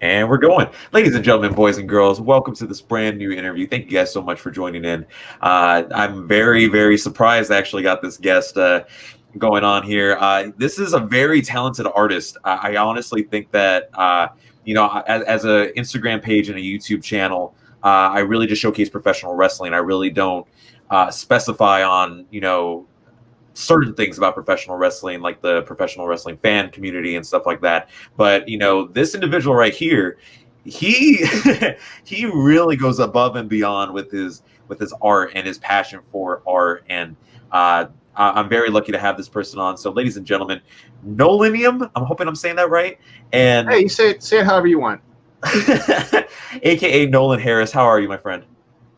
And we're going. Ladies and gentlemen, boys and girls, welcome to this brand new interview. Thank you guys so much for joining in. I'm very, very surprised I actually got this guest going on here. This is a very talented artist. I honestly think that, as an Instagram page and a YouTube channel, I really just showcase professional wrestling. I really don't specify on, certain things about professional wrestling, like the professional wrestling fan community and stuff like that. But this individual right here, he he really goes above and beyond with his art and his passion for art. And I'm very lucky to have this person on. So, ladies and gentlemen, Nolanium. I'm hoping I'm saying that right. And hey, you say it however you want. AKA Nolan Harris. How are you, my friend?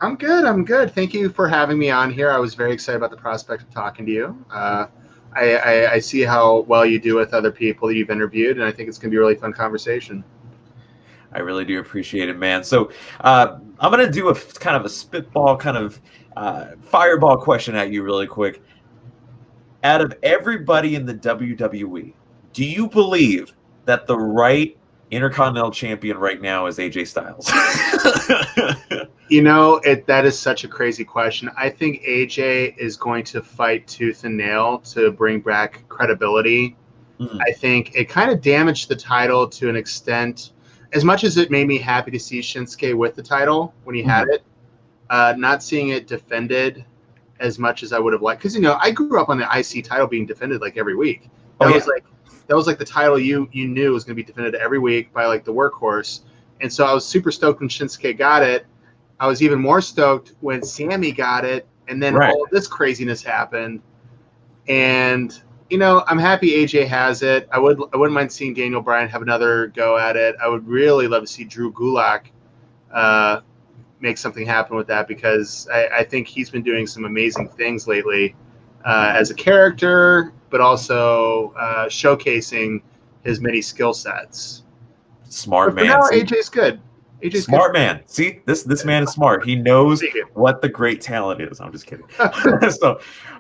I'm good. Thank you for having me on here. I was very excited about the prospect of talking to you. I see how well you do with other people that you've interviewed, and I think it's going to be a really fun conversation. I really do appreciate it, man. So I'm going to do a kind of a spitball, kind of fireball question at you really quick. Out of everybody in the WWE, do you believe that the right Intercontinental Champion right now is AJ Styles? That is such a crazy question. I think AJ is going to fight tooth and nail to bring back credibility. Mm-hmm. I think it kind of damaged the title to an extent. As much as it made me happy to see Shinsuke with the title when he had it, not seeing it defended as much as I would have liked. Because, I grew up on the IC title being defended like every week. That was like the title you knew was going to be defended every week by like the workhorse. And so I was super stoked when Shinsuke got it. I was even more stoked when Sammy got it. And then all of this craziness happened. And, I'm happy AJ has it. I wouldn't mind seeing Daniel Bryan have another go at it. I would really love to see Drew Gulak make something happen with that, because I think he's been doing some amazing things lately as a character, but also showcasing his many skill sets. Smart man. Now AJ's good. AJ's smart good. Man. See, this man is smart. He knows what the great talent is. I'm just kidding.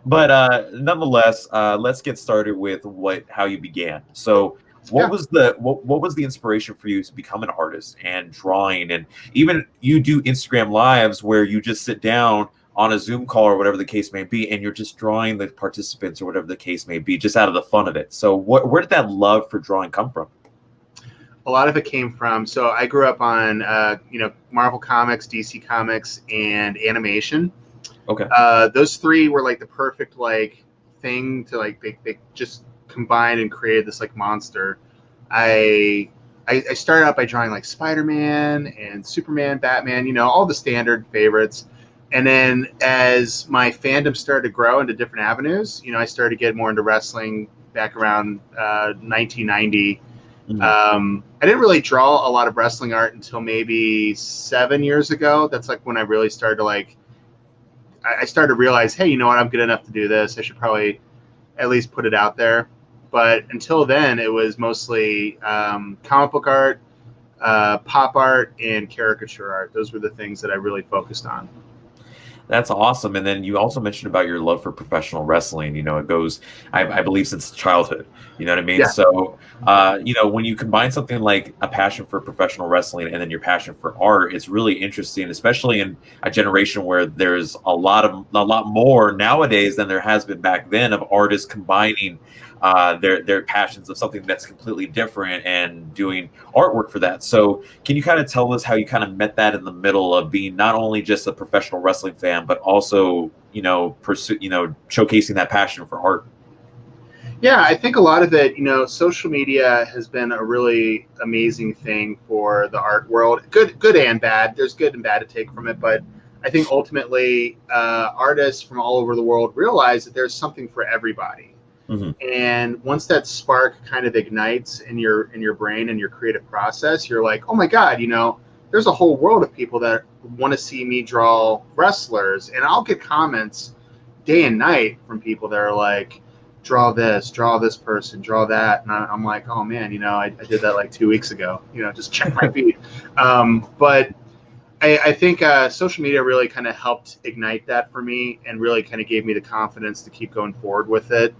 But nonetheless, let's get started with how you began. So what was the inspiration for you to become an artist and drawing? And even you do Instagram lives where you just sit down on a Zoom call or whatever the case may be, and you're just drawing the participants or whatever the case may be, just out of the fun of it. So where did that love for drawing come from? A lot of it came from, so I grew up on, Marvel Comics, DC Comics, and animation. Okay. Those three were like the perfect thing to they just combined and created this monster. I started out by drawing Spider-Man and Superman, Batman, all the standard favorites. And then as my fandom started to grow into different avenues, I started to get more into wrestling back around 1990. Mm-hmm. I didn't really draw a lot of wrestling art until maybe 7 years ago. That's when I really started to I started to realize, hey, you know what? I'm good enough to do this. I should probably at least put it out there. But until then, it was mostly comic book art, pop art, and caricature art. Those were the things that I really focused on. That's awesome. And then you also mentioned about your love for professional wrestling. It goes, I believe, since childhood. You know what I mean? Yeah. So, when you combine something like a passion for professional wrestling and then your passion for art, it's really interesting, especially in a generation where there's a lot more nowadays than there has been back then of artists combining their passions of something that's completely different and doing artwork for that. So can you kind of tell us how you kind of met that in the middle of being not only just a professional wrestling fan, but also, showcasing that passion for art? Yeah, I think a lot of it, social media has been a really amazing thing for the art world. Good and bad. There's good and bad to take from it, but I think ultimately artists from all over the world realize that there's something for everybody. Mm-hmm. And once that spark kind of ignites in your brain and your creative process, you're like, oh my God, there's a whole world of people that want to see me draw wrestlers. And I'll get comments day and night from people that are like, draw this person, draw that. And I'm like, oh man, I did that 2 weeks ago, just check my feed. But I think social media really kind of helped ignite that for me and really kind of gave me the confidence to keep going forward with it.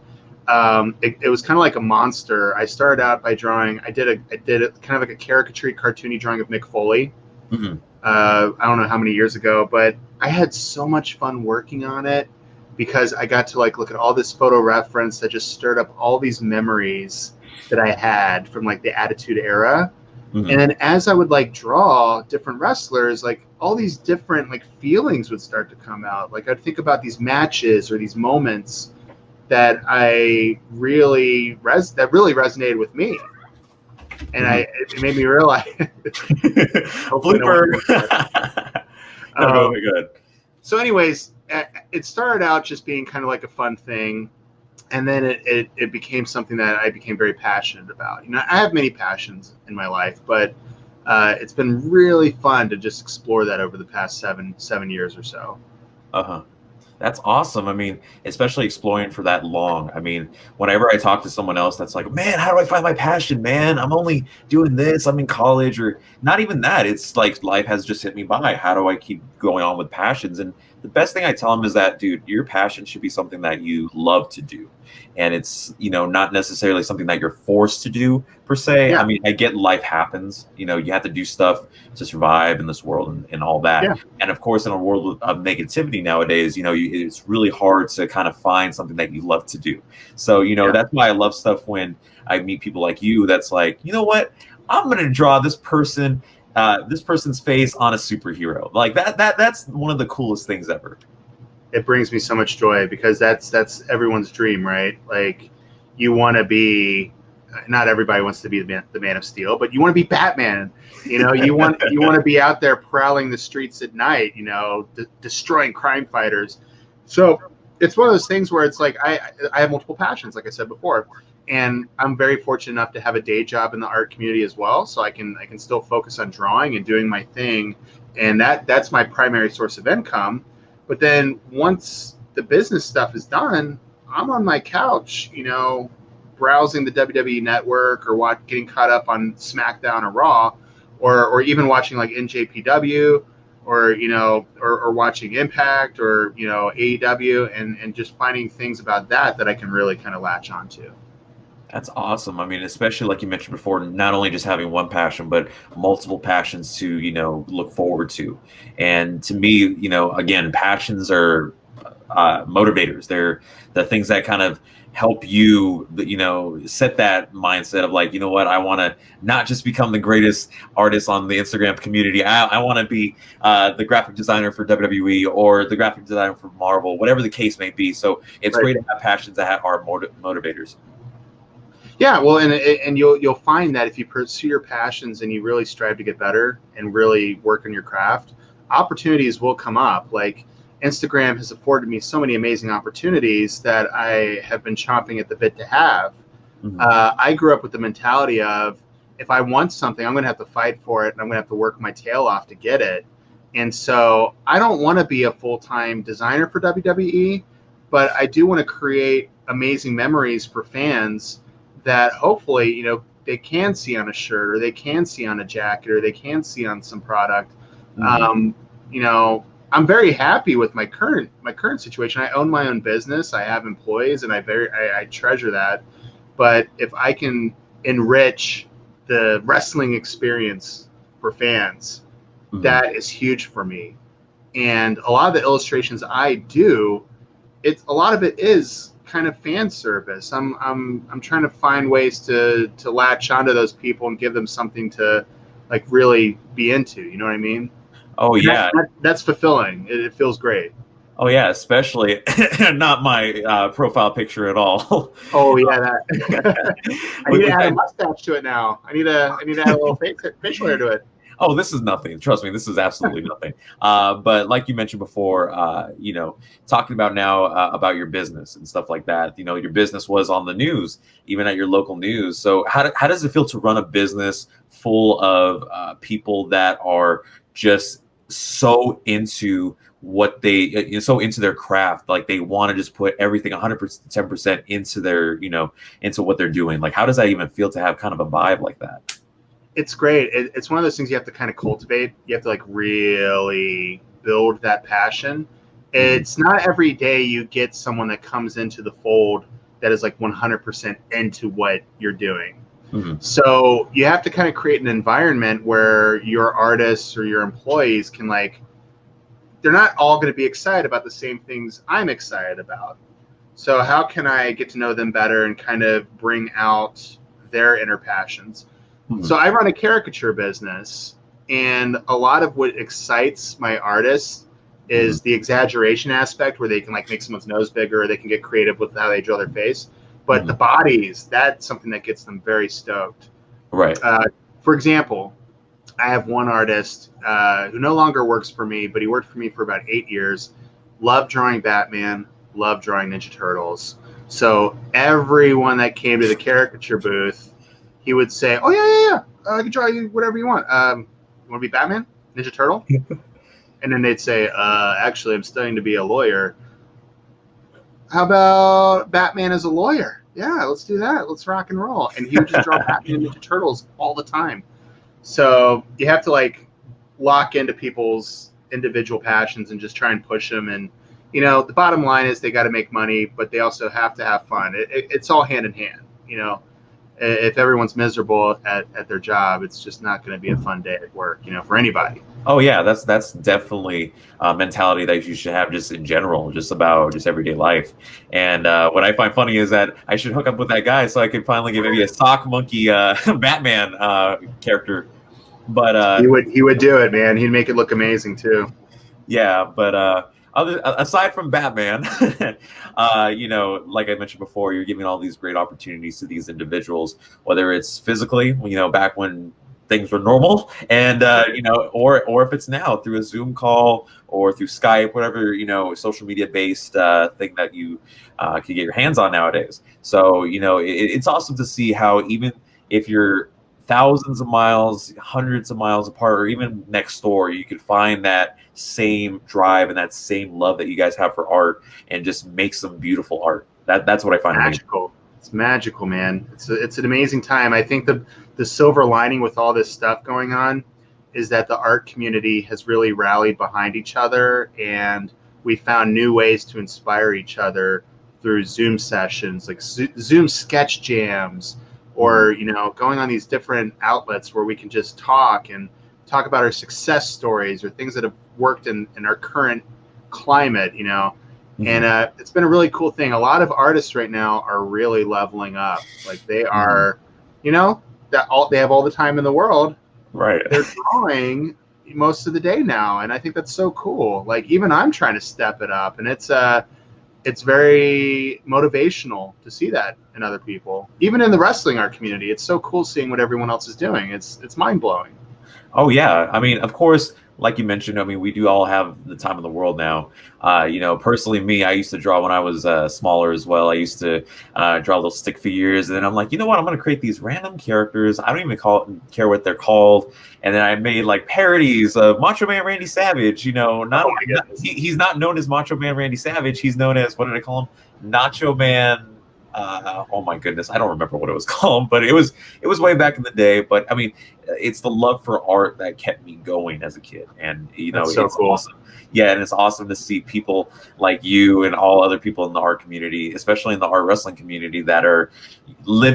it was kind of like a monster. I started out by drawing. I did a kind of like a caricature, cartoony drawing of Mick Foley. Mm-hmm. I don't know how many years ago, but I had so much fun working on it because I got to like look at all this photo reference that just stirred up all these memories that I had from like the Attitude Era. Mm-hmm. And then as I would like draw different wrestlers, like all these different like feelings would start to come out. Like I'd think about these matches or these moments that I really resonated with me. And it made me realize. Blooper. No, go ahead. So, anyways, it started out just being kind of like a fun thing, and then it became something that I became very passionate about. You know, I have many passions in my life, but it's been really fun to just explore that over the past seven years or so. That's awesome. I mean, especially exploring for that long. I mean, whenever I talk to someone else that's like, man, how do I find my passion, man? I'm only doing this. I'm in college, or not even that. It's like life has just hit me by. How do I keep going on with passions? And the best thing I tell them is that, dude, your passion should be something that you love to do. And it's, you know, not necessarily something that you're forced to do per se. Yeah. I mean, I get life happens. You know, you have to do stuff to survive in this world and all that. Yeah. And of course, in a world of negativity nowadays, you know, it's really hard to kind of find something that you love to do. So, you know, that's why I love stuff when I meet people like you. That's like, you know what? I'm going to draw this person's face on a superhero. Like that's one of the coolest things ever. It brings me so much joy because that's everyone's dream, right? Like you want to be, not everybody wants to be the Man of Steel, but you want to be Batman. You know, you want to be out there prowling the streets at night, you know, destroying crime fighters. So it's one of those things where it's like I have multiple passions, like I said before, and I'm very fortunate enough to have a day job in the art community as well, so I can still focus on drawing and doing my thing, and that's my primary source of income. But then once the business stuff is done, I'm on my couch, you know, browsing the WWE network or getting caught up on SmackDown or Raw, or even watching like NJPW, or you know, or watching Impact, or you know, AEW, and just finding things about that I can really kind of latch onto. That's awesome. I mean, especially like you mentioned before, not only just having one passion, but multiple passions to, you know, look forward to. And to me, you know, again, passions are motivators. They're the things that kind of help you, you know, set that mindset of like, you know what, I want to not just become the greatest artist on the Instagram community. I want to be the graphic designer for WWE or the graphic designer for Marvel, whatever the case may be. So it's great to have passions that are motivators. Yeah, well, and you'll find that if you pursue your passions and you really strive to get better and really work on your craft, opportunities will come up. Like Instagram has afforded me so many amazing opportunities that I have been chomping at the bit to have. Mm-hmm. I grew up with the mentality of if I want something, I'm going to have to fight for it, and I'm going to have to work my tail off to get it. And so I don't want to be a full-time designer for WWE, but I do want to create amazing memories for fans that hopefully, you know, they can see on a shirt, or they can see on a jacket, or they can see on some product. Mm-hmm. You know, I'm very happy with my current situation. I own my own business. I have employees, and I treasure that. But if I can enrich the wrestling experience for fans, mm-hmm. that is huge for me. And a lot of the illustrations I do, a lot of it is kind of fan service. I'm trying to find ways to latch onto those people and give them something to like really be into. You know what I mean? Oh, and yeah. That's fulfilling. It feels great. Oh yeah, especially not my profile picture at all. Oh yeah, that. I need to add a mustache to it now. I need to add a little facial hair to it. Oh, this is nothing. Trust me, this is absolutely nothing. But like you mentioned before, you know, talking about now about your business and stuff like that. You know, your business was on the news, even at your local news. So how does it feel to run a business full of people that are just so into what so into their craft, like they want to just put everything 110% into their, you know, into what they're doing? Like, how does that even feel to have kind of a vibe like that? It's great. It's one of those things you have to kind of cultivate. You have to like really build that passion. It's not every day you get someone that comes into the fold that is like 100% into what you're doing. Mm-hmm. So you have to kind of create an environment where your artists or your employees can they're not all going to be excited about the same things I'm excited about. So how can I get to know them better and kind of bring out their inner passions? Mm-hmm. So I run a caricature business, and a lot of what excites my artists is the exaggeration aspect, where they can like make someone's nose bigger, or they can get creative with how they draw their face. But the bodies, that's something that gets them very stoked. Right. For example, I have one artist who no longer works for me, but he worked for me for about 8 years. Loved drawing Batman, loved drawing Ninja Turtles. So everyone that came to the caricature booth, he would say, "Oh yeah, I can draw you whatever you want. You want to be Batman, Ninja Turtle?" And then they'd say, "Actually, I'm studying to be a lawyer. How about Batman as a lawyer? Yeah, let's do that. Let's rock and roll." And he would just draw Batman and Ninja Turtles all the time. So you have to like lock into people's individual passions and just try and push them. And, the bottom line is they got to make money, but they also have to have fun. It's all hand in hand. If everyone's miserable at their job, it's just not going to be a fun day at work, for anybody. Oh yeah, that's definitely a mentality that you should have just in general, just about just everyday life. And what I find funny is that I should hook up with that guy so I could finally get maybe a sock monkey Batman character. But he would do it, man. He'd make it look amazing too. Yeah, but aside from Batman, like I mentioned before, you're giving all these great opportunities to these individuals, whether it's physically, back when things were normal, and or if it's now through a Zoom call or through Skype, whatever social media based thing that you can get your hands on nowadays. So it's awesome to see how even if you're thousands of miles, hundreds of miles apart, or even next door, you could find that same drive and that same love that you guys have for art and just make some beautiful art. That's what I find magical. Amazing. It's magical, man. It's an amazing time. I think the silver lining with all this stuff going on is that the art community has really rallied behind each other, and we found new ways to inspire each other through Zoom sessions, like Zoom sketch jams, or going on these different outlets where we can just talk about our success stories or things that have worked in our current climate, and it's been a really cool thing. A lot of artists right now are really leveling up. Like they are, they have all the time in the world. Right. They're drawing most of the day now, and I think that's so cool. Like even I'm trying to step it up, and it's very motivational to see that in other people. Even in the wrestling art community, it's so cool seeing what everyone else is doing. It's mind-blowing. Oh yeah, I mean, of course, like you mentioned, I mean, we do all have the time in the world now. Personally, me, I used to draw when I was smaller as well. I used to draw little stick figures, and then I'm like, you know what? I'm going to create these random characters. I don't even care what they're called. And then I made like parodies of Macho Man Randy Savage. He's not known as Macho Man Randy Savage. He's known as, what did I call him? Nacho Man. Oh my goodness, I don't remember what it was called, but it was way back in the day. But I mean, it's the love for art that kept me going as a kid, and That's so it's cool. awesome. Yeah, and it's awesome to see people like you and all other people in the art community, especially in the art wrestling community, that are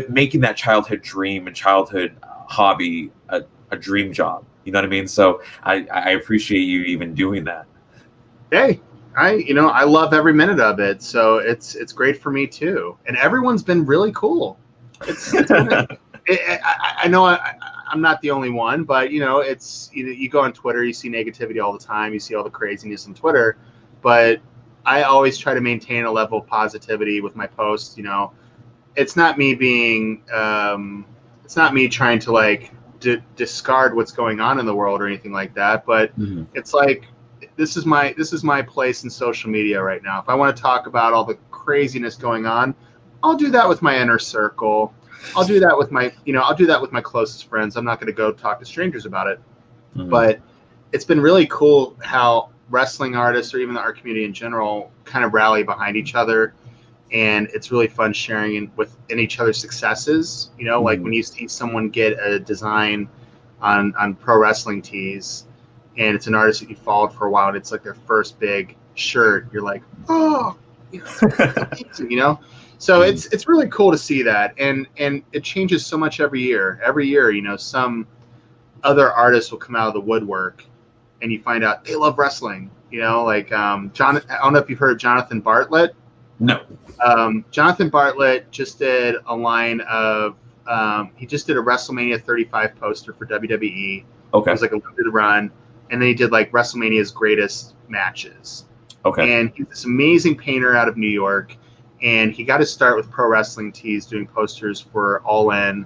making that childhood dream and childhood hobby a dream job. You know what I mean? So I appreciate you even doing that. Hey, I love every minute of it, so it's great for me too. And everyone's been really cool. I know I'm not the only one, but it's you go on Twitter, you see negativity all the time, you see all the craziness on Twitter, but I always try to maintain a level of positivity with my posts. It's not me being, it's not me trying to like discard what's going on in the world or anything like that, but it's like, this is my place in social media right now. If I want to talk about all the craziness going on, I'll do that with my inner circle. I'll do that with my closest friends. I'm not going to go talk to strangers about it. But it's been really cool how wrestling artists, or even the art community in general, kind of rally behind each other, and it's really fun sharing in each other's successes. Like when you see someone get a design on pro wrestling tees, and it's an artist that you followed for a while, and it's like their first big shirt. You're like, oh, it's amazing, So it's really cool to see that, and it changes so much every year. Every year, some other artists will come out of the woodwork, and you find out they love wrestling. Like John. I don't know if you've heard of Jonathan Bartlett. No. Jonathan Bartlett just did a line of. He just did a WrestleMania 35 poster for WWE. Okay. It was like a limited run, and then he did like WrestleMania's greatest matches. Okay. And he's this amazing painter out of New York, and he got his start with Pro Wrestling Tees doing posters for All In,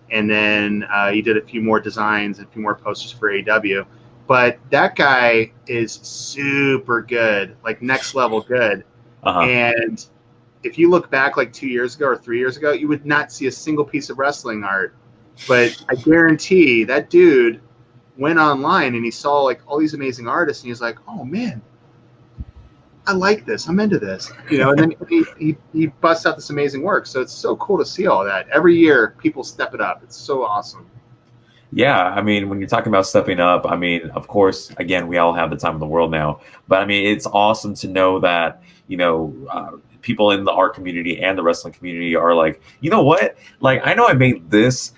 and then he did a few more designs and a few more posters for AEW. But that guy is super good, like next level good. And if you look back like 2 years ago or 3 years ago, you would not see a single piece of wrestling art. But I guarantee that dude went online and he saw like all these amazing artists, and he's like, oh man, I like this. I'm into this, and then he busts out this amazing work. So it's so cool to see all that. Every year, people step it up. It's so awesome. Yeah, I mean, when you're talking about stepping up, I mean, of course, again, we all have the time in the world now. But I mean, it's awesome to know that, people in the art community and the wrestling community are like, you know what? Like, I know I made this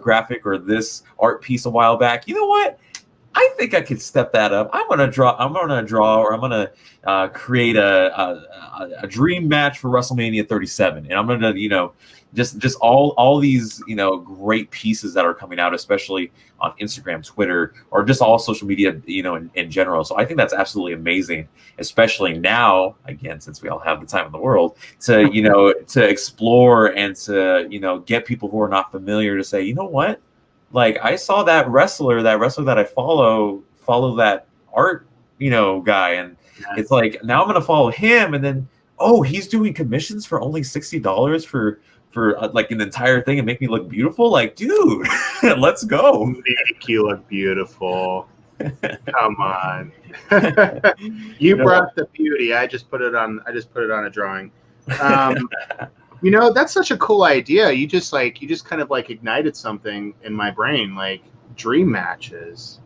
graphic or this art piece a while back. You know what? I think I could step that up. I'm gonna draw, or I'm gonna create a dream match for WrestleMania 37, and I'm gonna, just all these, great pieces that are coming out, especially on Instagram, Twitter, or just all social media, in general. So I think that's absolutely amazing, especially now, again, since we all have the time in the world to, to explore and to, get people who are not familiar to say, you know what? Like, I saw that wrestler that I follow that art, guy. And it's like, now I'm going to follow him. And then, he's doing commissions for only $60 for like an entire thing and make me look beautiful. Like, dude, let's go. Make you look beautiful. Come on. You brought the beauty. I just put it on a drawing. That's such a cool idea. You just kind of like ignited something in my brain, like dream matches.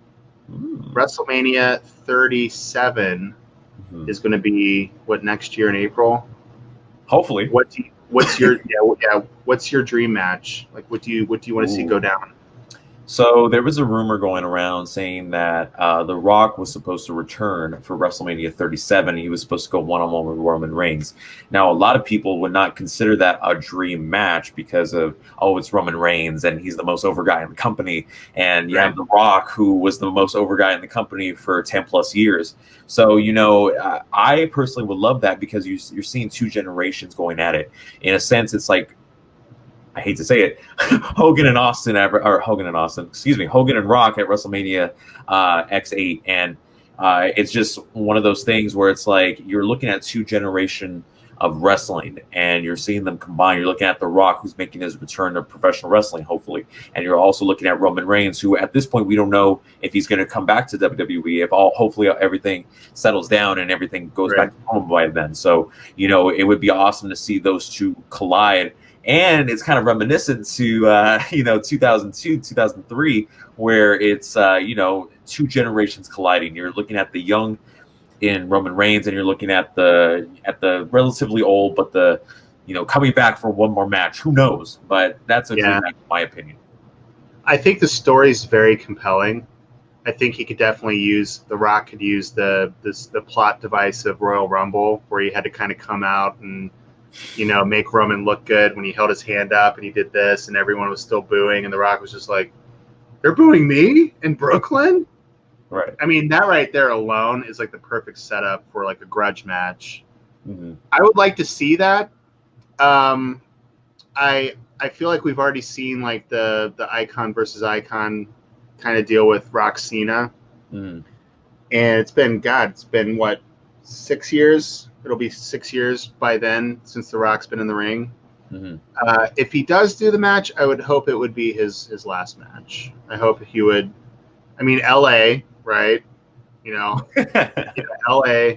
WrestleMania 37 is going to be next year in April. Hopefully. What's your dream match? Like, what do you want to see go down? So there was a rumor going around saying that The Rock was supposed to return for WrestleMania 37. He was supposed to go one-on-one with Roman Reigns. Now, a lot of people would not consider that a dream match because of, it's Roman Reigns and he's the most over guy in the company. And you have The Rock, who was the most over guy in the company for 10 plus years. So, I personally would love that because you're seeing two generations going at it. In a sense, it's like, I hate to say it, Hogan and Rock at WrestleMania X8. And it's just one of those things where it's like you're looking at two generation of wrestling and you're seeing them combine. You're looking at The Rock, who's making his return to professional wrestling, hopefully. And you're also looking at Roman Reigns, who at this point, we don't know if he's going to come back to WWE, hopefully everything settles down and everything goes back to home by then. So, it would be awesome to see those two collide. And it's kind of reminiscent to, 2002, 2003, where it's, two generations colliding. You're looking at the young in Roman Reigns, and you're looking at the relatively old, but the, coming back for one more match. Who knows? But that's a good match, in my opinion. I think the story is very compelling. I think he could definitely The Rock could use the plot device of Royal Rumble, where he had to kind of come out and, make Roman look good when he held his hand up and he did this and everyone was still booing and The Rock was just like, they're booing me in Brooklyn? Right. I mean, that right there alone is like the perfect setup for like a grudge match. I would like to see that. I feel like we've already seen like the icon versus icon kind of deal with Rock Cena. And it's been what, 6 years? It'll be 6 years by then since The Rock's been in the ring. If he does do the match, I would hope it would be his last match. I hope he would. I mean, LA, right? LA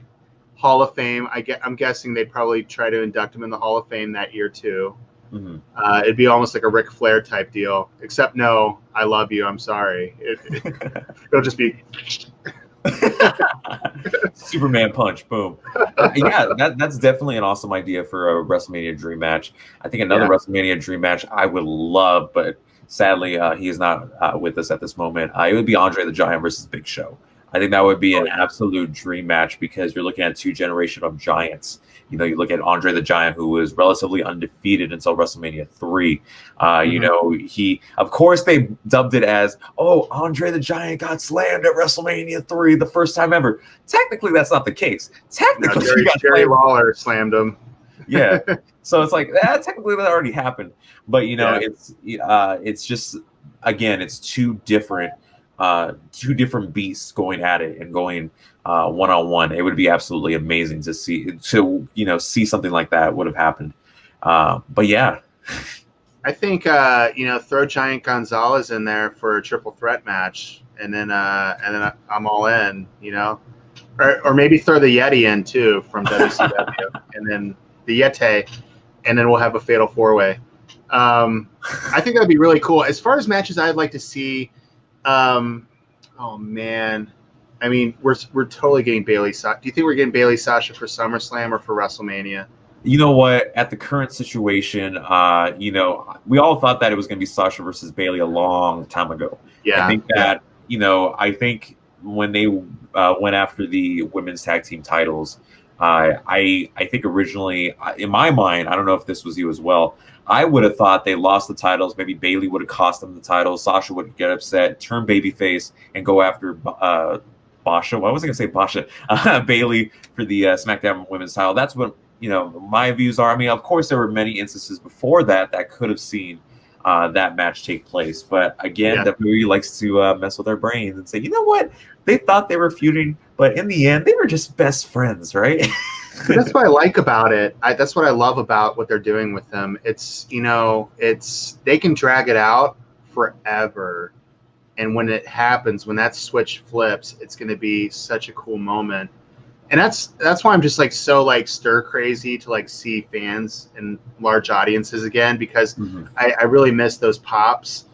Hall of Fame. I'm guessing they'd probably try to induct him in the Hall of Fame that year too. It'd be almost like a Ric Flair type deal, except no, I love you, I'm sorry. It'll just be Superman punch, boom. Yeah, that's definitely an awesome idea for a WrestleMania dream match. I think another Yeah. WrestleMania dream match I would love, but sadly he is not with us at this moment. It would be Andre the Giant versus Big Show. I think that would be Oh an yeah. absolute dream match because you're looking at two generation of giants. You know, you look at Andre the Giant, who was relatively undefeated until WrestleMania 3. You know, of course, they dubbed it as, oh, Andre the Giant got slammed at WrestleMania 3 the first time ever. Technically, that's not the case. No, Technically, he got Jerry slammed. Lawler slammed him. Yeah. So it's like, technically, that already happened. But, you know, Yeah. it's just, again, it's two different beasts going at it and going one-on-one. It would be absolutely amazing to see something like that would have happened. But yeah. I think throw Giant Gonzalez in there for a triple threat match, and then I'm all in. You know, or maybe throw the Yeti in too from WCW, and then the Yeti, and then we'll have a fatal four-way. I think that'd be really cool. As far as matches I'd like to see, oh man, I mean we're totally getting Bayley. Do you think we're getting Bayley Sasha for SummerSlam or for WrestleMania? You know what? At the current situation, we all thought that it was going to be Sasha versus Bayley a long time ago. Yeah. I think that, I think when they went after the women's tag team titles, I think originally, in my mind, I don't know if this was you as well, I would have thought they lost the titles. Maybe Bayley would have cost them the titles. Sasha would get upset, turn babyface, and go after Basha. Why was I going to say Basha? Bayley for the SmackDown Women's title. That's what my views are. I mean, of course, there were many instances before that could have seen that match take place. But again, WWE likes to mess with our brains and say, you know what? They thought they were feuding, but in the end, they were just best friends, right? That's what I like about it. That's what I love about what they're doing with them. It's they can drag it out forever. And when it happens, when that switch flips, it's going to be such a cool moment. And that's why I'm just so stir crazy to see fans and large audiences again, because I really miss those pops.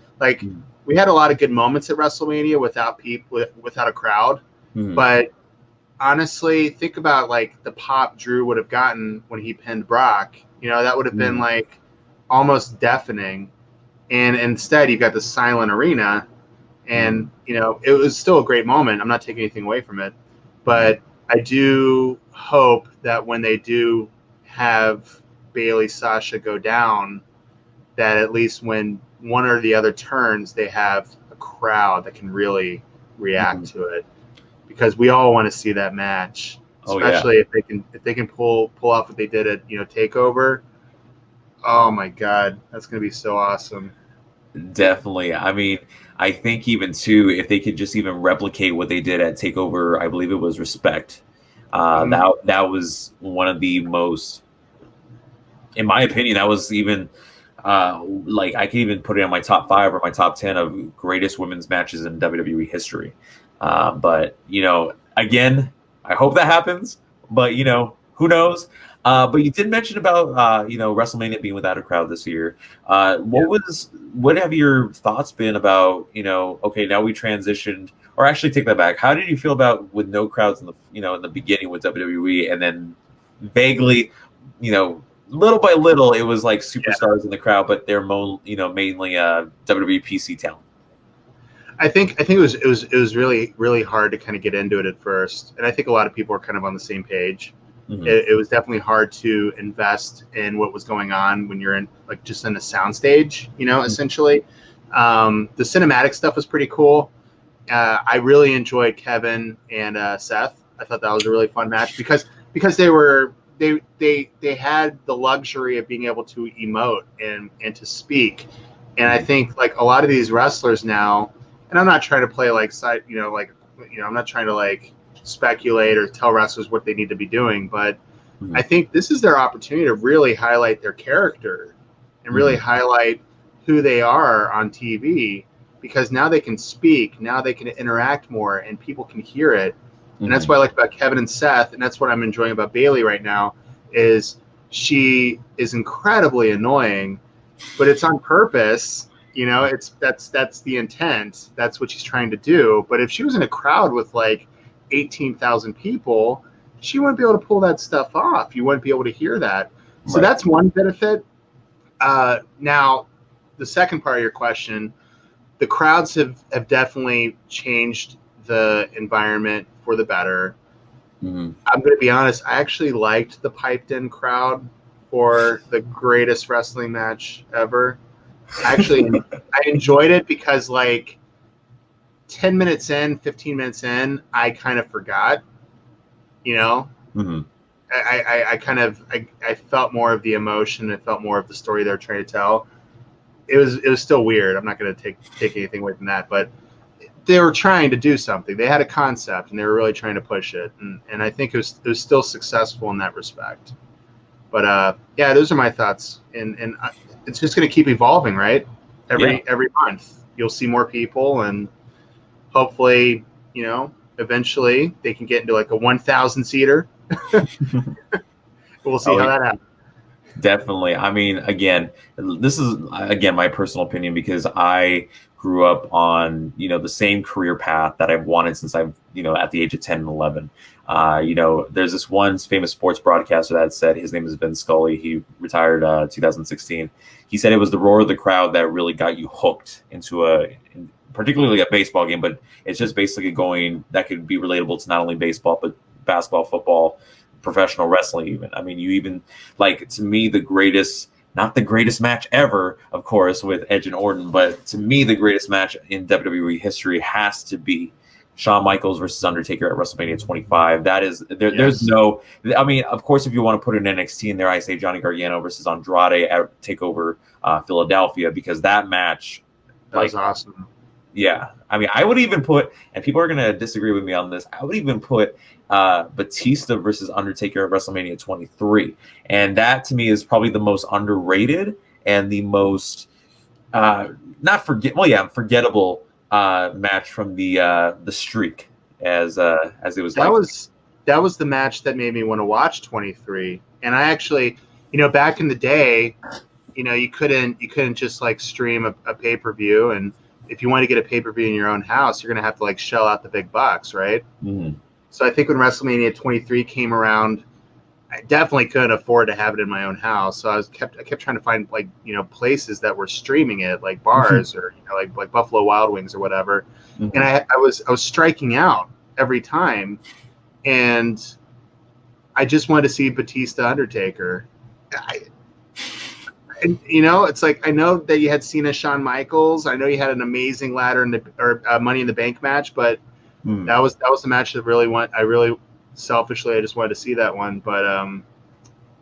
We had a lot of good moments at WrestleMania without a crowd, but honestly, think about the pop Drew would have gotten when he pinned Brock. That would have been almost deafening, and instead you got the silent arena, and it was still a great moment. I'm not taking anything away from it, but I do hope that when they do have Bayley Sasha go down, that at least when one or the other turns, they have a crowd that can really react to it, because we all want to see that match, especially if they can pull off what they did at Takeover. Oh my God, that's gonna be so awesome. Definitely. I mean, I think even too, if they could just even replicate what they did at Takeover, I believe it was Respect. That was one of the most, in my opinion, that was even I could even put it in my top 5 or my top 10 of greatest women's matches in WWE history. But again, I hope that happens. But who knows? But you did mention about WrestleMania being without a crowd this year. What have your thoughts been about okay, now we transitioned, or actually take that back. How did you feel about with no crowds in the in the beginning with WWE, and then vaguely little by little it was like superstars in the crowd, but they're mainly WWE PC talent. I think it was really, really hard to kind of get into it at first, and I think a lot of people are kind of on the same page. It was definitely hard to invest in what was going on when you're in just in a soundstage, essentially. The cinematic stuff was pretty cool. I really enjoyed Kevin and Seth. I thought that was a really fun match because they had the luxury of being able to emote and to speak. And I think a lot of these wrestlers now, and I'm not trying to play I'm not trying to speculate or tell wrestlers what they need to be doing, but I think this is their opportunity to really highlight their character and really highlight who they are on TV, because now they can speak, now they can interact more, and people can hear it. And that's what I like about Kevin and Seth, and that's what I'm enjoying about Bayley right now, is she is incredibly annoying, but it's on purpose. That's the intent. That's what she's trying to do. But if she was in a crowd with 18,000 people, she wouldn't be able to pull that stuff off. You wouldn't be able to hear that. So Right. that's one benefit. Now, the second part of your question, the crowds have definitely changed the environment for the better. Mm-hmm. I'm going to be honest. I actually liked the piped-in crowd for the greatest wrestling match ever. Actually, I enjoyed it because, like, 10 minutes in, 15 minutes in, I kind of forgot. You know, Mm-hmm. I felt more of the emotion. I felt more of the story they're trying to tell. It was still weird. I'm not going to take anything away from that, but they were trying to do something. They had a concept, and they were really trying to push it. And I think it was still successful in that respect. But yeah, those are my thoughts. And it's just going to keep evolving, right? Every month, you'll see more people, and hopefully, eventually they can get into like a 1,000 seater. We'll see how that happens. Definitely. I mean, again, this is my personal opinion because I grew up on, the same career path that I've wanted since I've, at the age of 10 and 11. There's this one famous sports broadcaster that said, his name is Vince Scully. He retired 2016. He said it was the roar of the crowd that really got you hooked into particularly a baseball game, but it's just basically that could be relatable to not only baseball, but basketball, football, professional wrestling even. I mean, you even, like, to me, not the greatest match ever, of course, with Edge and Orton, but to me, the greatest match in WWE history has to be Shawn Michaels versus Undertaker at WrestleMania 25. That is, there's no, I mean, of course, if you want to put an NXT in there, I say Johnny Gargano versus Andrade at TakeOver Philadelphia, because that match, that was awesome. Yeah, I mean, I would even put, and people are going to disagree with me on this, I would even put Batista versus Undertaker at WrestleMania 23. And that, to me, is probably the most underrated and the most, forgettable match from the streak, as it was. That was the match that made me want to watch 23. And I actually, back in the day, you couldn't just like stream a pay-per-view, and if you want to get a pay-per-view in your own house, you're going to have to like shell out the big bucks, right? Mm-hmm. So I think when WrestleMania 23 came around, I definitely couldn't afford to have it in my own house. So I kept trying to find like, places that were streaming it, like bars or like Buffalo Wild Wings or whatever. Mm-hmm. And I was striking out every time, and I just wanted to see Batista Undertaker. And it's like, I know that you had Cena, Shawn Michaels. I know you had an amazing ladder Money in the Bank match, but that was the match that I really selfishly, I just wanted to see that one. But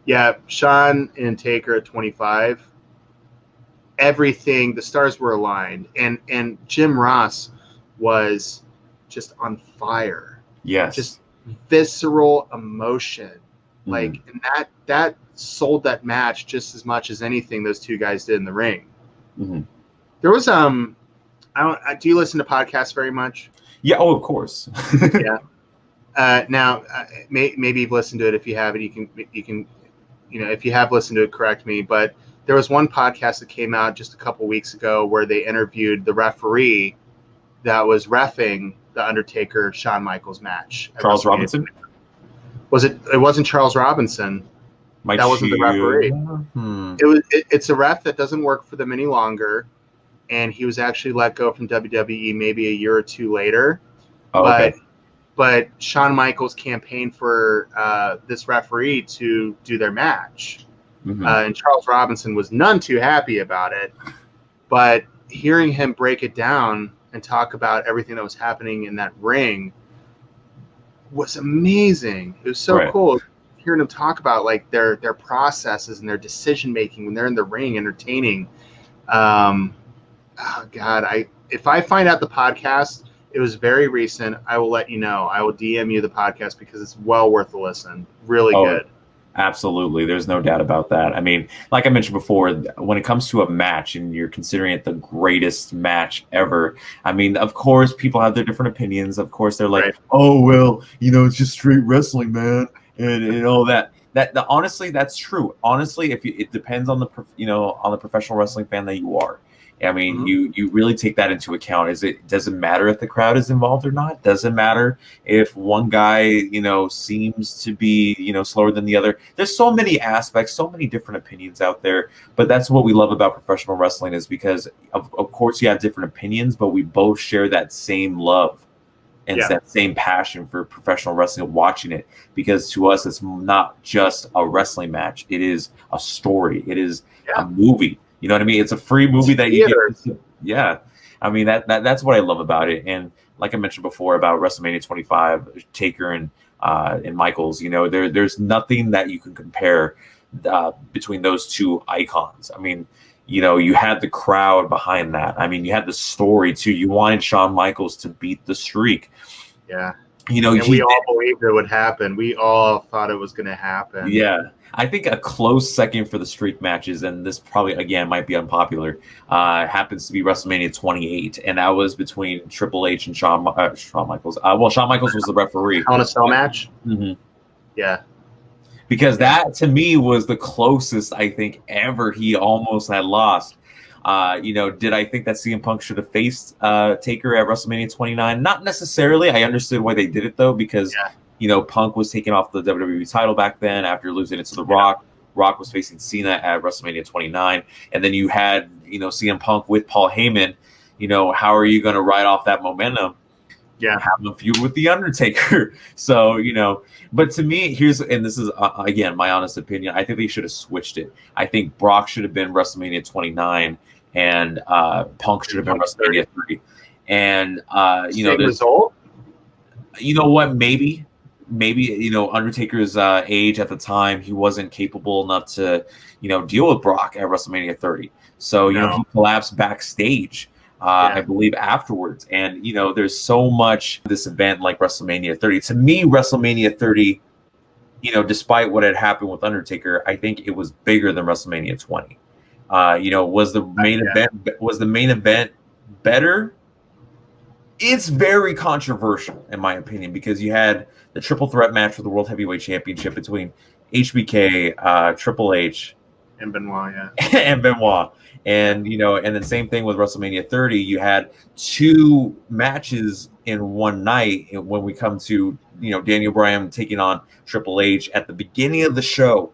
yeah, Shawn and Taker at 25. Everything, the stars were aligned, and Jim Ross was just on fire. Yes, just visceral emotion, like, and that sold that match just as much as anything those two guys did in the ring. Mm-hmm. There was do you listen to podcasts very much? Yeah, of course. Yeah. Now, maybe you've listened to it. If you haven't, you can, if you have listened to it, correct me. But there was one podcast that came out just a couple weeks ago where they interviewed the referee that was reffing the Undertaker Shawn Michaels match. Charles Robinson? Was it? It wasn't Charles Robinson. That wasn't the referee. It's a ref that doesn't work for them any longer, and he was actually let go from WWE maybe a year or two later. Oh, okay. But Shawn Michaels campaigned for this referee to do their match, and Charles Robinson was none too happy about it. But hearing him break it down and talk about everything that was happening in that ring was amazing. It was so cool. Hearing them talk about like their processes and their decision making when they're in the ring entertaining. Oh God, if I find out the podcast, it was very recent, I will let you know. I will DM you the podcast because it's well worth a listen. Really good. Absolutely. There's no doubt about that. I mean, like I mentioned before, when it comes to a match and you're considering it the greatest match ever, I mean, of course, people have their different opinions. Of course, they're like, oh, well, it's just straight wrestling, man. And all that. Honestly, that's true. Honestly, it depends on the professional wrestling fan that you are. I mean, Mhm. you really take that into account. Does it matter if the crowd is involved or not? Does it matter if one guy, seems to be, slower than the other? There's so many aspects, so many different opinions out there. But that's what we love about professional wrestling, is because of course you have different opinions, but we both share that same love and Yeah. that same passion for professional wrestling, watching it. Because to us, it's not just a wrestling match. It is a story. It is a Yeah. movie. You know what I mean? It's a free It's movie that you get. theater. Yeah. I mean, that's what I love about it. And like I mentioned before about WrestleMania 25, Taker and Michaels, there's nothing that you can compare between those two icons. I mean, you had the crowd behind that. I mean, you had the story too. You wanted Shawn Michaels to beat the streak. Yeah. And we all believed it would happen. We all thought it was going to happen. Yeah. I think a close second for the streak matches, and this probably again might be unpopular, happens to be WrestleMania 28, and that was between Triple H and Shawn Michaels. Well, Shawn Michaels was the referee. Hell in a Cell match. Mm-hmm. Yeah. Because that to me was the closest I think ever he almost had lost. Did I think that CM Punk should have faced Taker at WrestleMania 29? Not necessarily. I understood why they did it though, because Punk was taking off the WWE title back then after losing it to The Rock. Rock was facing Cena at WrestleMania 29, and then you had CM Punk with Paul Heyman. How are you going to ride off that momentum? Yeah. Have a feud with the Undertaker. So but to me, and this is again my honest opinion, I think they should have switched it. I think Brock should have been WrestleMania 29, and Punk should have been WrestleMania 30. And same result. You know what? Maybe Undertaker's age at the time, he wasn't capable enough to deal with Brock at WrestleMania 30. So he collapsed backstage. I believe afterwards. And, there's so much this event like WrestleMania 30. To me, WrestleMania 30, despite what had happened with Undertaker, I think it was bigger than WrestleMania 20. Was the main event better? It's very controversial, in my opinion, because you had the triple threat match for the World Heavyweight Championship between HBK, Triple H, and Benoit, and Benoit. And and then same thing with WrestleMania 30. You had two matches in one night when we come to Daniel Bryan taking on Triple H at the beginning of the show.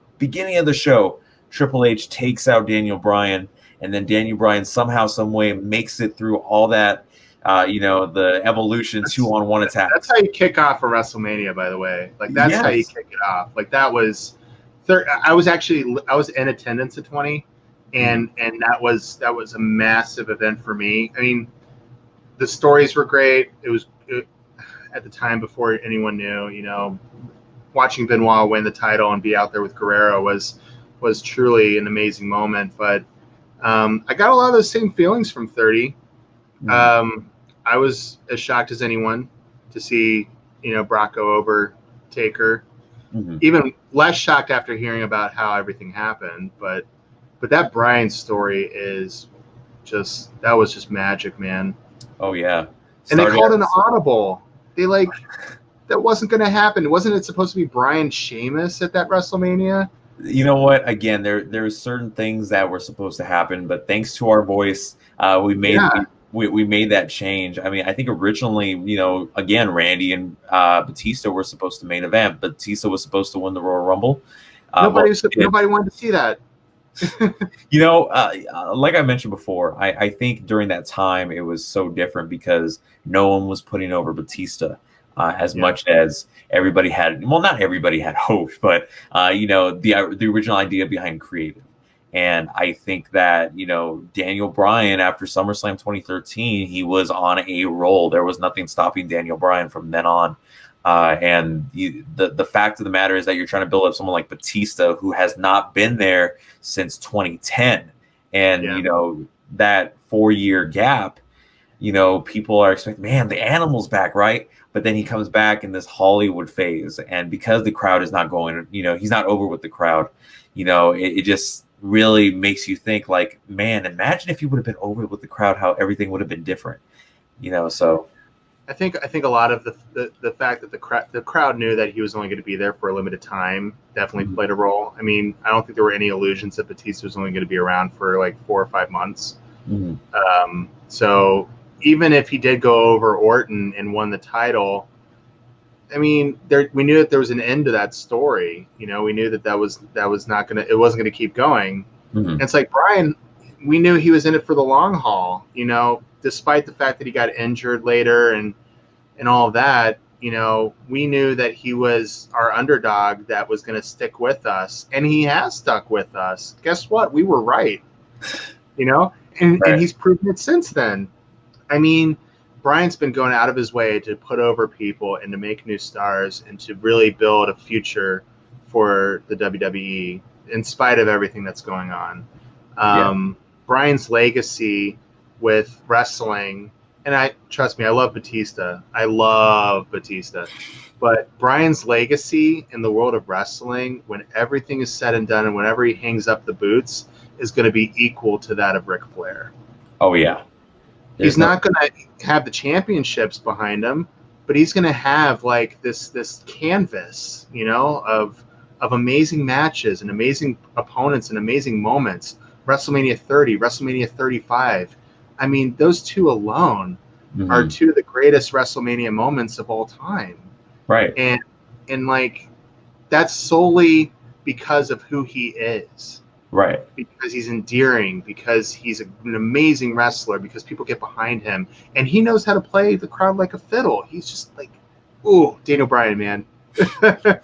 Triple H takes out Daniel Bryan, and then Daniel Bryan somehow, some way makes it through all that. The evolution 2-on-1 attack. That's how you kick off a WrestleMania, by the way. Like that's how you kick it off. Like that was. I was in attendance at 20. And that was a massive event for me. I mean, the stories were great. It was at the time before anyone knew. Watching Benoit win the title and be out there with Guerrero was truly an amazing moment. But I got a lot of those same feelings from 30. I was as shocked as anyone to see Brock go over Taker. Even less shocked after hearing about how everything happened, but that Bryan story that was just magic, man. Oh yeah. And they called an audible. That wasn't going to happen. Wasn't it supposed to be Bryan Sheamus at that WrestleMania? You know what? Again, there's certain things that were supposed to happen, but thanks to our voice, we made that change. I mean, I think originally, again, Randy and Batista were supposed to main event. Batista was supposed to win the Royal Rumble. Nobody wanted to see that. Like I mentioned before, I think during that time it was so different because no one was putting over Batista as much as everybody had. Well, not everybody had hope, but the original idea behind creative. And I think that Daniel Bryan after SummerSlam 2013, he was on a roll. There was nothing stopping Daniel Bryan from then on. And the fact of the matter is that you're trying to build up someone like Batista, who has not been there since 2010, and that 4-year gap. People are expecting, man, the animal's back, right? But then he comes back in this Hollywood phase, and because the crowd is not going, he's not over with the crowd. It just really makes you think, like, man, imagine if he would have been over with the crowd, how everything would have been different. So. I think a lot of the fact that the crowd knew that he was only going to be there for a limited time definitely played a role. I mean, I don't think there were any illusions that Batista was only going to be around for like 4 or 5 months. Mhm. So even if he did go over Orton and won the title, I mean, we knew that there was an end to that story. You know, we knew that was not gonna, it wasn't gonna keep going. Mhm. And it's like Brian, we knew he was in it for the long haul. You know, despite the fact that he got injured later and all of that. You know, we knew that he was our underdog that was going to stick with us, and he has stuck with us. Guess what? We were right. You know, and Right. he's proven it since then. I mean, Brian's been going out of his way to put over people and to make new stars and to really build a future for the WWE in spite of everything that's going on. Yeah. Brian's legacy with wrestling, and I trust me, I love Batista. I love Batista. But Brian's legacy in the world of wrestling, when everything is said and done and whenever he hangs up the boots, is going to be equal to that of Ric Flair. Oh yeah. He's not going to have the championships behind him, but he's going to have like this canvas, you know, of amazing matches and amazing opponents and amazing moments. WrestleMania 30, WrestleMania 35. I mean, those two alone are two of the greatest WrestleMania moments of all time. Right. And like that's solely because of who he is. Right. Because he's endearing, because he's an amazing wrestler, because people get behind him, and he knows how to play the crowd like a fiddle. He's just like, ooh, Daniel Bryan, man.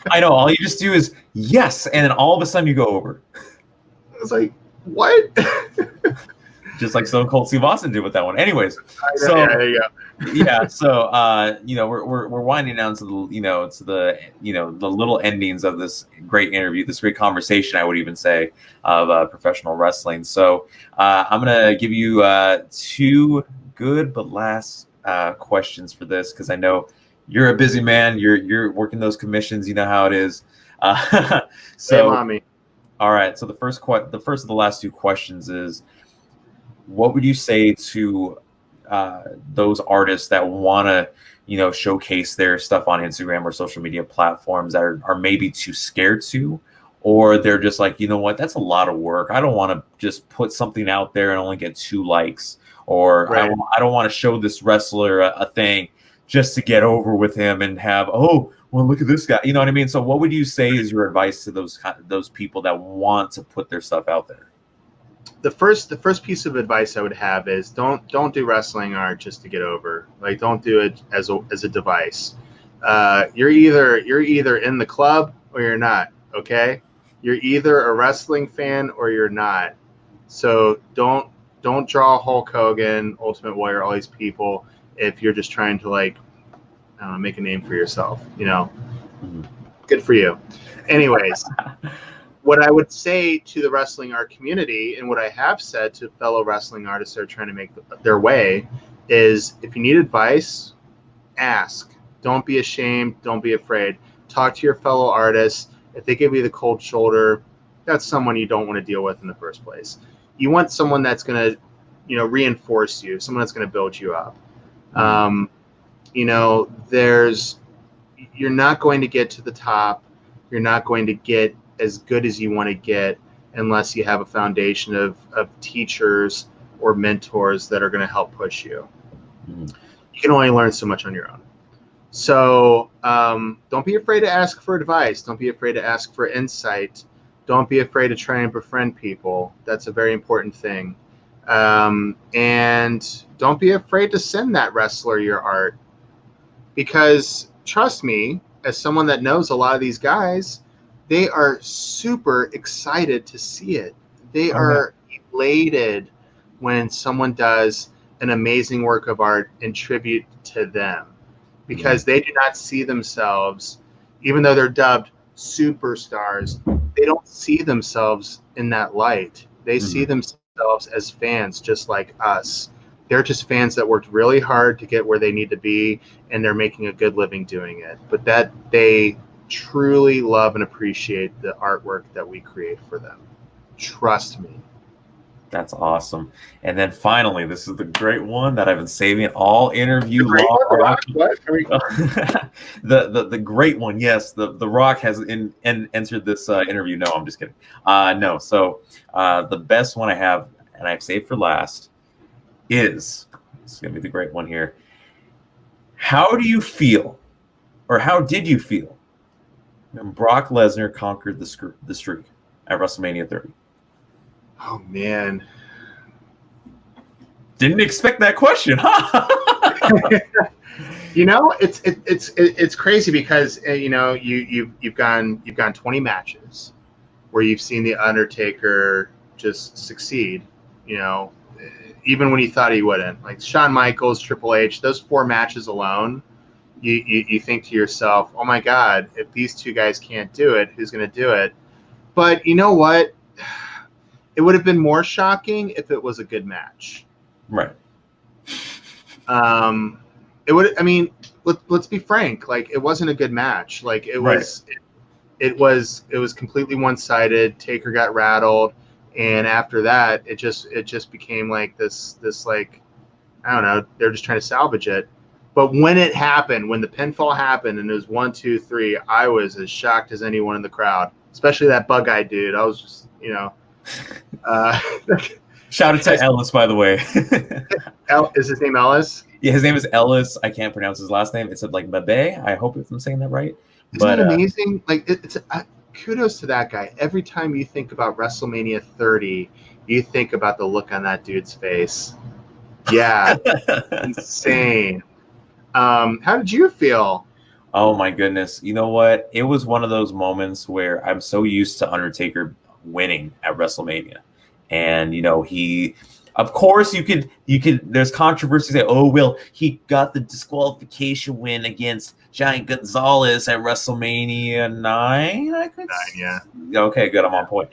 I know. All you just do is yes, and then all of a sudden you go over. It's like, what? Just like Stone Cold Steve Austin did with that one. Anyways, so yeah, there you go. yeah, so you know, we're winding down to the little endings of this great interview, this great conversation, I would even say, of professional wrestling. So I'm gonna give you two good but last questions for this, because I know you're a busy man. You're working those commissions. You know how it is. So mommy. All right. So the first of the last two questions is, what would you say to those artists that want to, showcase their stuff on Instagram or social media platforms that are maybe too scared to, or they're just like, you know what, that's a lot of work. I don't want to just put something out there and only get 2 likes, or Right. I don't want to show this wrestler a thing just to get over with him and have, oh, well, look at this guy. You know what I mean? So what would you say is your advice to those people that want to put their stuff out there? The first piece of advice I would have is don't do wrestling art just to get over. Like, don't do it as a device. You're either in the club or you're not. Okay, you're either a wrestling fan or you're not. So don't draw Hulk Hogan, Ultimate Warrior, all these people if you're just trying to, like, I don't know, make a name for yourself. You know, good for you. Anyways. What I would say to the wrestling art community, and what I have said to fellow wrestling artists that are trying to make their way, is if you need advice, ask. Don't be ashamed. Don't be afraid. Talk to your fellow artists. If they give you the cold shoulder, that's someone you don't want to deal with in the first place. You want someone that's going to, reinforce you, someone that's going to build you up. You're not going to get to the top. You're not going to get as good as you want to get unless you have a foundation of teachers or mentors that are going to help push you. You can only learn so much on your own. So don't be afraid to ask for advice. Don't be afraid to ask for insight. Don't be afraid to try and befriend people. That's a very important thing. And don't be afraid to send that wrestler your art, because trust me, as someone that knows a lot of these guys, they are super excited to see it. They are elated when someone does an amazing work of art in tribute to them, because they do not see themselves, even though they're dubbed superstars, they don't see themselves in that light. They see themselves as fans just like us. They're just fans that worked really hard to get where they need to be, and they're making a good living doing it. But that they truly love and appreciate the artwork that we create for them. Trust me. That's awesome. And then finally, this is the great one that I've been saving all interview long. The great one, yes. The Rock has entered this interview. No, I'm just kidding. No. So the best one I have, and I've saved for last, is, this is going to be the great one here. How do you feel, or how did you feel when Brock Lesnar conquered the streak at WrestleMania 30? Oh man. Didn't expect that question, huh? You know, it's crazy because you know you've gone 20 matches where you've seen the Undertaker just succeed. You know, even when he thought he wouldn't. Like Shawn Michaels, Triple H, those 4 matches alone, you think to yourself, oh my God, if these 2 guys can't do it, who's going to do it? But you know what? It would have been more shocking if it was a good match. Right. It would. I mean, let's be frank. Like, it wasn't a good match. Like, it was. Right. It was completely one-sided. Taker got rattled, and after that, it just became like this like, I don't know. They're just trying to salvage it. But when it happened, when the pinfall happened, and it was 1, 2, 3, I was as shocked as anyone in the crowd, especially that bug-eyed dude. I was just, you know. Shout out to Ellis, by the way. Is his name Ellis? Yeah, his name is Ellis. I can't pronounce his last name. It's like Mabe. I hope I'm saying that right. Isn't that amazing? Like, it's kudos to that guy. Every time you think about WrestleMania 30, you think about the look on that dude's face. Yeah, insane. How did you feel? Oh my goodness! You know what? It was one of those moments where I'm so used to Undertaker winning at WrestleMania, and you know of course, you could. There's controversy say, oh well, he got the disqualification win against Giant Gonzalez at WrestleMania 9. Yeah. Okay, good. I'm on point.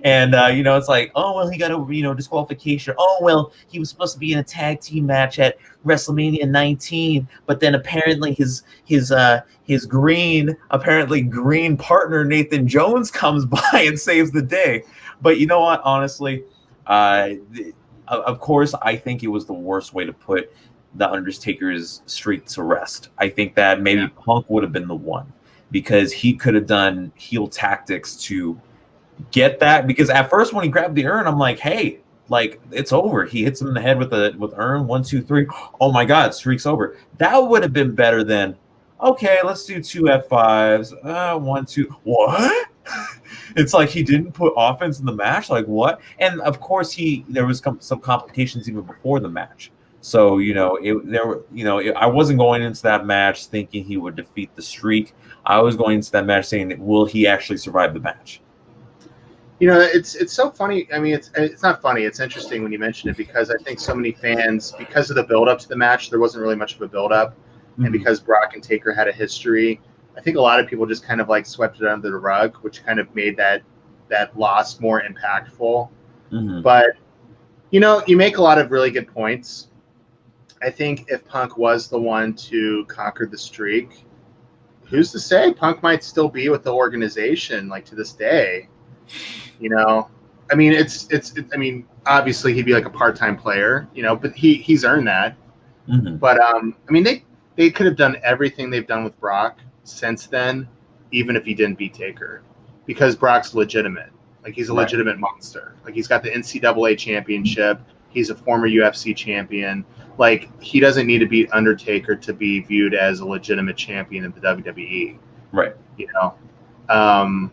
And you know, it's like, oh well, he got a disqualification. Oh well, he was supposed to be in a tag team match at WrestleMania 19, but then apparently his green partner Nathan Jones comes by and saves the day. But you know what? Honestly. Of course, I think it was the worst way to put the Undertaker's streak to rest. I think that maybe Punk would have been the one, because he could have done heel tactics to get that. Because at first, when he grabbed the urn, I'm like, hey, like, it's over. He hits him in the head with urn, 1, 2, 3. Oh my God, streak's over. That would have been better than, okay, let's do 2 F5s. 1, 2. What? It's like he didn't put offense in the match. Like, what? And of course, there was some complications even before the match. So you know, I wasn't going into that match thinking he would defeat the streak. I was going into that match saying, will he actually survive the match? You know, it's so funny. I mean, it's not funny. It's interesting when you mention it, because I think so many fans, because of the build up to the match, there wasn't really much of a build up, and because Brock and Taker had a history, I think a lot of people just kind of like swept it under the rug, which kind of made that loss more impactful. But, you know, you make a lot of really good points. I think if Punk was the one to conquer the streak, who's to say Punk might still be with the organization, like, to this day? You know, I mean, I mean, obviously he'd be like a part-time player, you know, but he's earned that. But, I mean, they could have done everything they've done with Brock since then, even if he didn't beat Taker, because Brock's legitimate. Like, he's a legitimate monster. Like, he's got the NCAA championship. He's a former UFC champion. Like, he doesn't need to beat Undertaker to be viewed as a legitimate champion in the WWE. Right. You know?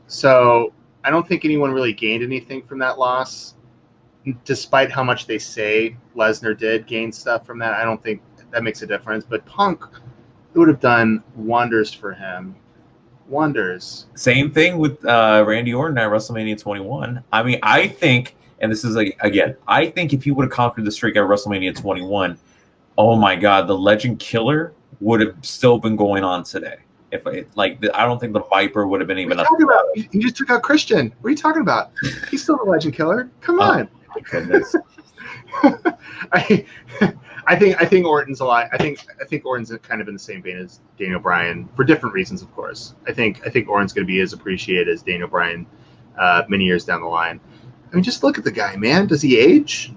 So I don't think anyone really gained anything from that loss, despite how much they say Lesnar did gain stuff from that. I don't think that makes a difference. But Punk, it would have done wonders for him. Wonders. Same thing with Randy Orton at WrestleMania 21. I mean, I think, and this is again, I think if he would have conquered the streak at WrestleMania 21, oh my God, the Legend Killer would have still been going on today. If I don't think the Viper would have been even. What are you talking about? He just took out Christian. What are you talking about? He's still the Legend Killer. Come on. Oh my goodness. I think Orton's a lot. I think Orton's kind of in the same vein as Daniel Bryan, for different reasons, of course. I think Orton's going to be as appreciated as Daniel Bryan many years down the line. I mean, just look at the guy, man. Does he age?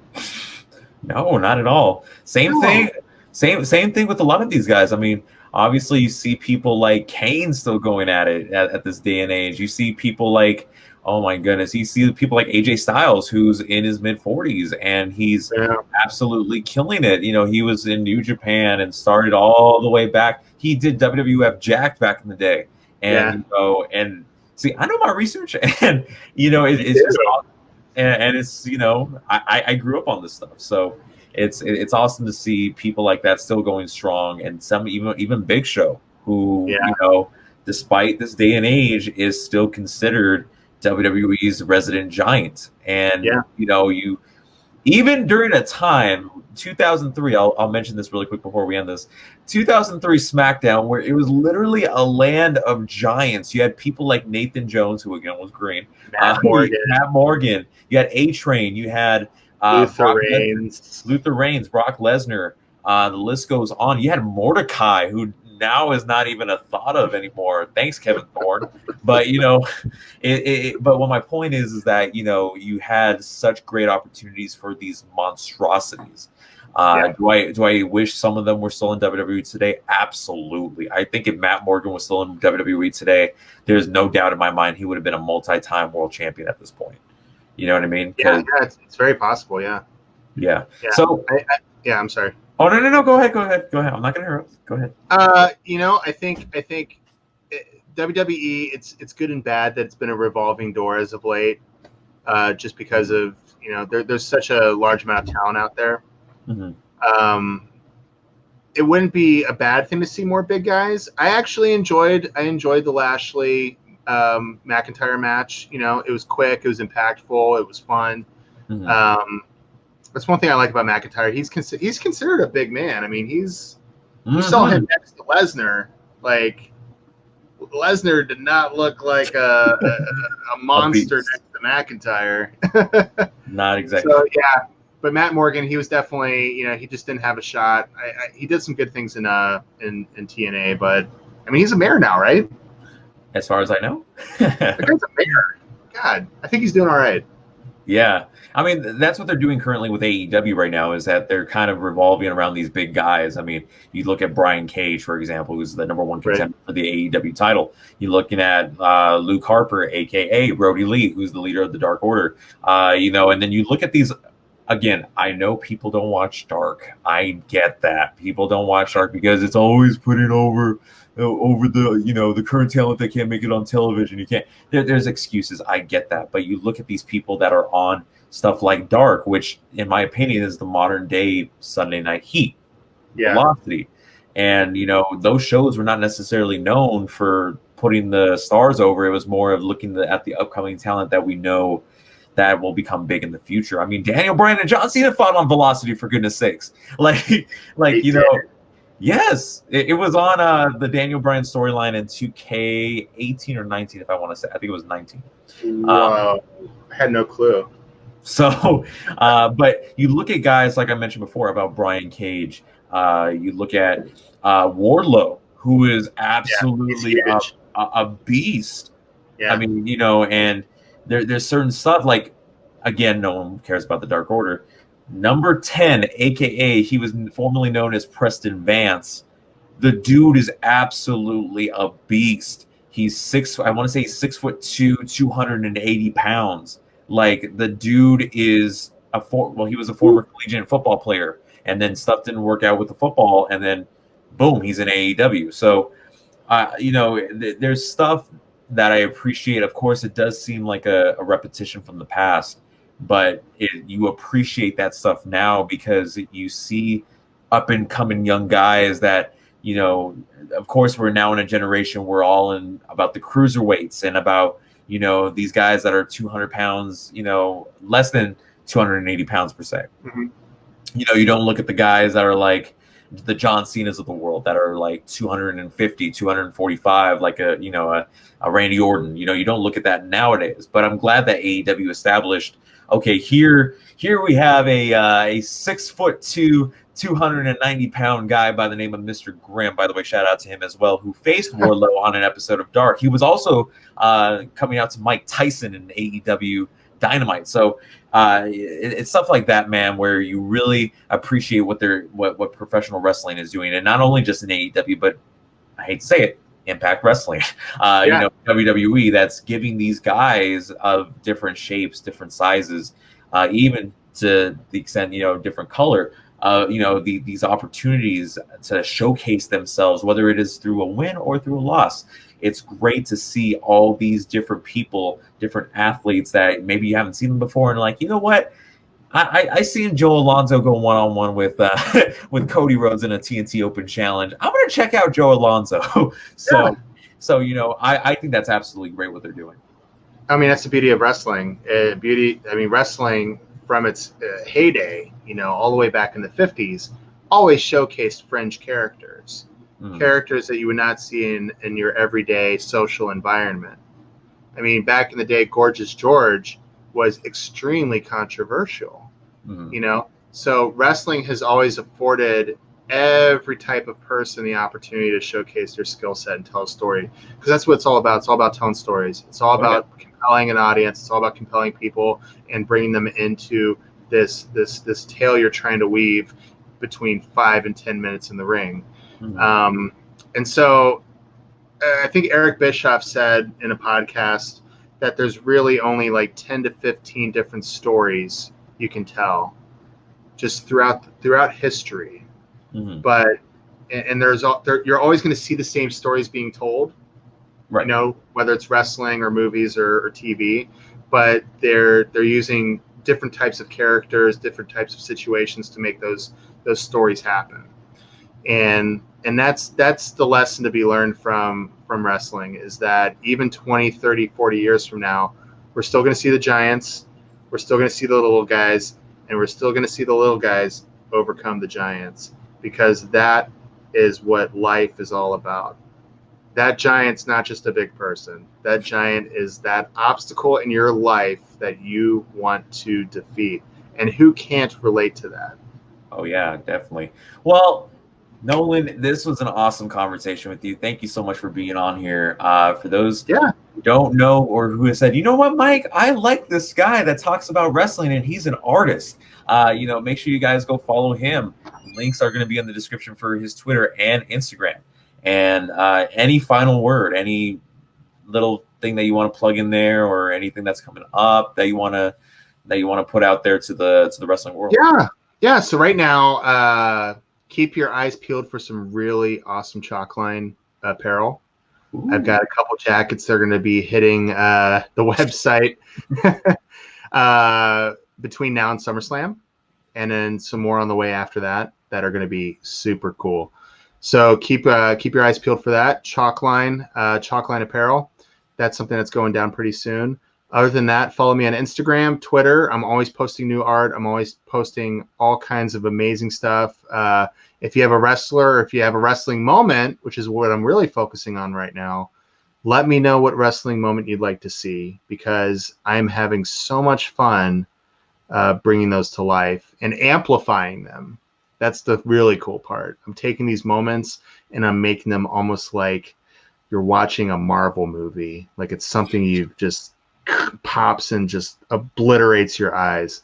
No, not at all. Same thing. Same thing with a lot of these guys. I mean, obviously, you see people like Kane still going at it at this day and age. You see people like Oh my goodness. You see people like AJ Styles, who's in his mid 40s, and he's absolutely killing it. You know, he was in New Japan and started all the way back. He did WWF Jacked back in the day. And, you know, and see, I know my research, and, you know, it's just awesome. And it's, you know, I grew up on this stuff. So it's awesome to see people like that still going strong, and some even Big Show, who, you know, despite this day and age, is still considered WWE's resident giant. And you know, you even during a time 2003, I'll mention this really quick before we end this, 2003 SmackDown, where it was literally a land of giants. You had people like Nathan Jones, who again was green, Matt Morgan, you had A-Train, you had Luther Reigns, Brock Lesnar, the list goes on. You had Mordecai, who now is not even a thought of anymore. Thanks, Kevin Thorne. But, you know, but what my point is that, you know, you had such great opportunities for these monstrosities. Do I wish some of them were still in WWE today? Absolutely. I think if Matt Morgan was still in WWE today, there's no doubt in my mind he would have been a multi-time world champion at this point. You know what I mean? Yeah, it's very possible. Yeah. So, I'm sorry. Oh, no. Go ahead. I'm not going to interrupt. Go ahead. You know, I think WWE, it's good and bad that it's been a revolving door as of late, just because of, you know, there's such a large amount of talent out there. Mm-hmm. It wouldn't be a bad thing to see more big guys. I actually enjoyed the Lashley McIntyre match. You know, it was quick, it was impactful, it was fun. Mm-hmm. That's one thing I like about McIntyre. He's considered a big man. I mean, you saw him next to Lesnar. Like, Lesnar did not look like a monster next to McIntyre. Not exactly. So yeah, but Matt Morgan, he was definitely, you know, he just didn't have a shot. He did some good things in TNA, but I mean, he's a mayor now, right? As far as I know, the guy's a mayor. God, I think he's doing all right. Yeah. I mean, that's what they're doing currently with AEW right now, is that they're kind of revolving around these big guys. I mean, you look at Brian Cage, for example, who's the number one contender for the AEW title. You're looking at Luke Harper, a.k.a. Brody Lee, who's the leader of the Dark Order. You know, and then you look at these. Again, I know people don't watch Dark. I get that. People don't watch Dark because it's always putting over the, you know, the current talent that can't make it on television. You can't. There's excuses. I get that. But you look at these people that are on stuff like Dark, which, in my opinion, is the modern day Sunday Night Heat, Velocity. And, you know, those shows were not necessarily known for putting the stars over. It was more of looking at the upcoming talent that we know that will become big in the future. I mean, Daniel Bryan and John Cena fought on Velocity, for goodness sakes. Like you know, yes, it was on the Daniel Bryan storyline in 2K18 or 19, if I want to say. I think it was 19. Wow, I had no clue. So, but you look at guys like I mentioned before about Brian Cage. You look at Wardlow, who is absolutely a beast. Yeah. I mean, you know, and there's certain stuff like, again, no one cares about the Dark Order. Number 10, a.k.a. he was formerly known as Preston Vance. The dude is absolutely a beast. He's 6'2", 280 pounds. Like, the dude is he was a former collegiate football player, and then stuff didn't work out with the football, and then boom, he's in AEW. So, you know, there's stuff that I appreciate. Of course, it does seem like a repetition from the past, but you appreciate that stuff now because you see up and coming young guys that, you know, of course, we're now in a generation we're all in about the cruiserweights and about, you know, these guys that are 200 pounds, you know, less than 280 pounds per se. Mm-hmm. You know, you don't look at the guys that are like the John Cenas of the world that are like 250, 245, like a Randy Orton. You know, you don't look at that nowadays. But I'm glad that AEW established, okay, here we have a 6'2", 290-pound guy by the name of Mr. Grimm. By the way, shout out to him as well, who faced Wardlow on an episode of Dark. He was also coming out to Mike Tyson in AEW Dynamite. So it's stuff like that, man, where you really appreciate what professional wrestling is doing, and not only just in AEW, but I hate to say it, Impact Wrestling, WWE, that's giving these guys of different shapes, different sizes, even to the extent, different color, these opportunities to showcase themselves, whether it is through a win or through a loss. It's great to see all these different people, different athletes that maybe you haven't seen them before, and like, you know what? I seen Joe Alonzo go one-on-one with with Cody Rhodes in a TNT Open Challenge. I'm gonna check out Joe Alonzo. So I think that's absolutely great what they're doing. I mean, that's the beauty of wrestling. Wrestling from its heyday, all the way back in the 50s, always showcased fringe characters, characters that you would not see in your everyday social environment. I mean, back in the day, Gorgeous George was extremely controversial, So wrestling has always afforded every type of person the opportunity to showcase their skill set and tell a story, because that's what it's all about. It's all about telling stories. It's all about compelling an audience. It's all about compelling people and bringing them into this tale you're trying to weave between 5 and 10 minutes in the ring. And so I think Eric Bischoff said in a podcast that there's really only like 10 to 15 different stories you can tell just throughout history. But you're always going to see the same stories being told, right? Whether it's wrestling or movies or TV, but they're using different types of characters, different types of situations to make those stories happen. And that's the lesson to be learned from wrestling, is that even 20, 30, 40 years from now, we're still going to see the giants, we're still going to see the little guys, and we're still going to see the little guys overcome the giants, because that is what life is all about. That giant's not just a big person. That giant is that obstacle in your life that you want to defeat. And who can't relate to that? Oh, yeah, definitely. Well, Nolan, this was an awesome conversation with you. Thank you so much for being on here. For those who don't know or who have said, you know what, Mike, I like this guy that talks about wrestling and he's an artist. Make sure you guys go follow him. Links are going to be in the description for his Twitter and Instagram. And any final word, any little thing that you want to plug in there, or anything that's coming up that you want to put out there to the wrestling world? Yeah. So right now, keep your eyes peeled for some really awesome Chalkline apparel. Ooh. I've got a couple jackets that are going to be hitting the website between now and SummerSlam, and then some more on the way after that are going to be super cool. So keep your eyes peeled for that. Chalkline apparel. That's something that's going down pretty soon. Other than that, follow me on Instagram, Twitter. I'm always posting new art. I'm always posting all kinds of amazing stuff. If you have a wrestler, or if you have a wrestling moment, which is what I'm really focusing on right now, let me know what wrestling moment you'd like to see, because I'm having so much fun bringing those to life and amplifying them. That's the really cool part. I'm taking these moments and I'm making them almost like you're watching a Marvel movie. Like it's something you just pops and just obliterates your eyes.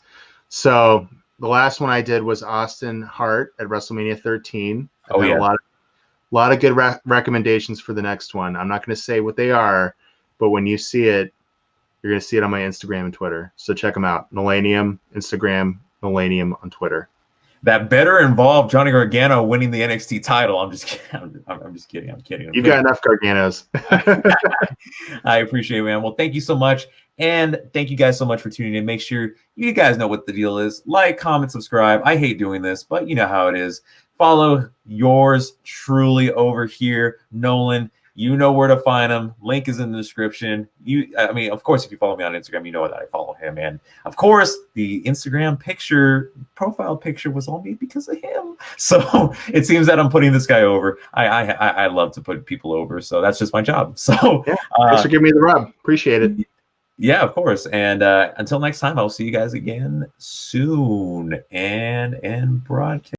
So the last one I did was Austin Hart at WrestleMania 13. I've had a lot of good recommendations for the next one. I'm not going to say what they are, but when you see it, you're going to see it on my Instagram and Twitter. So check them out. Nolanium, Instagram, Nolanium on Twitter. That better involve Johnny Gargano winning the NXT title. I'm just kidding. I'm just kidding. I'm kidding. You've got enough Garganos. I appreciate it, man. Well, thank you so much. And thank you guys so much for tuning in. Make sure you guys know what the deal is. Like, comment, subscribe. I hate doing this, but you know how it is. Follow yours truly over here, Nolan. You know where to find him. Link is in the description. Of course, if you follow me on Instagram, you know that I follow him. And of course, the Instagram profile picture was all made because of him. So it seems that I'm putting this guy over. I love to put people over, so that's just my job. So thanks for giving me the rub. Appreciate it. Yeah, of course. And until next time, I'll see you guys again soon and broadcast.